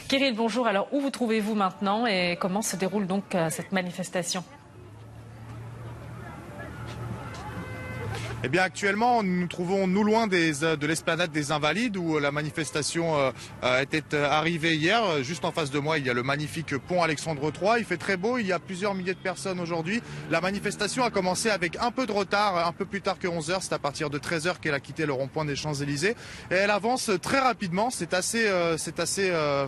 Kirill, bonjour. Alors, où vous trouvez-vous maintenant et comment se déroule donc cette manifestation ? Eh bien, actuellement, nous nous trouvons loin de l'esplanade des Invalides où la manifestation était arrivée hier. Juste en face de moi, il y a le magnifique pont Alexandre III. Il fait très beau, il y a plusieurs milliers de personnes aujourd'hui. La manifestation a commencé avec un peu de retard, un peu plus tard que 11h. C'est à partir de 13h qu'elle a quitté le rond-point des Champs-Élysées. Et elle avance très rapidement. C'est assez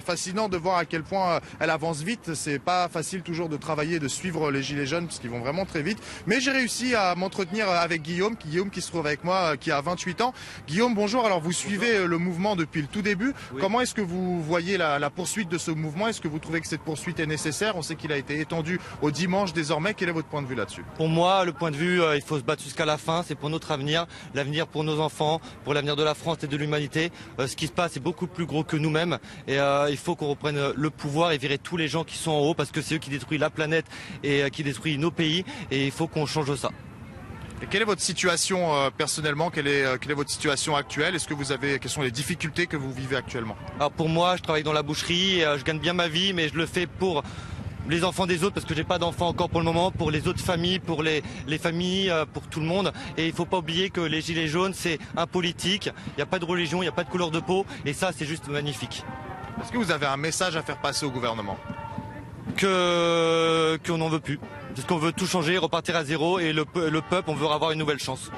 fascinant de voir à quel point elle avance vite. C'est pas facile toujours de travailler, de suivre les Gilets jaunes parce qu'ils vont vraiment très vite. Mais j'ai réussi à m'entretenir avec Guillaume qui se trouve avec moi, qui a 28 ans. Guillaume, bonjour. Alors vous suivez le mouvement depuis le tout début. Oui. Comment est-ce que vous voyez la poursuite de ce mouvement? Est-ce que vous trouvez que cette poursuite est nécessaire? On sait qu'il a été étendu au dimanche désormais. Quel est votre point de vue là-dessus? Pour moi, le point de vue, il faut se battre jusqu'à la fin. C'est pour notre avenir, l'avenir pour nos enfants, pour l'avenir de la France et de l'humanité. Ce qui se passe est beaucoup plus gros que nous-mêmes. Et il faut qu'on reprenne le pouvoir et virer tous les gens qui sont en haut parce que c'est eux qui détruisent la planète et qui détruisent nos pays. Et il faut qu'on change ça. Et quelle est votre situation personnellement? Quelle est votre situation actuelle? Quelles sont les difficultés que vous vivez actuellement? Alors pour moi, je travaille dans la boucherie, je gagne bien ma vie, mais je le fais pour les enfants des autres parce que j'ai pas d'enfants encore pour le moment, pour les autres familles, pour les familles, pour tout le monde. Et il faut pas oublier que les gilets jaunes, c'est impolitique. Il n'y a pas de religion, il n'y a pas de couleur de peau, et ça, c'est juste magnifique. Est-ce que vous avez un message à faire passer au gouvernement? Qu'on n'en veut plus. Parce qu'on veut tout changer, repartir à zéro et le peuple, on veut avoir une nouvelle chance.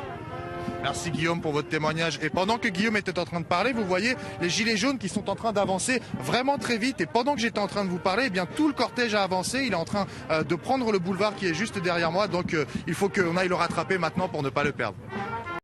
Merci Guillaume pour votre témoignage. Et pendant que Guillaume était en train de parler, vous voyez les gilets jaunes qui sont en train d'avancer vraiment très vite. Et pendant que j'étais en train de vous parler, eh bien tout le cortège a avancé. Il est en train de prendre le boulevard qui est juste derrière moi. Donc il faut qu'on aille le rattraper maintenant pour ne pas le perdre.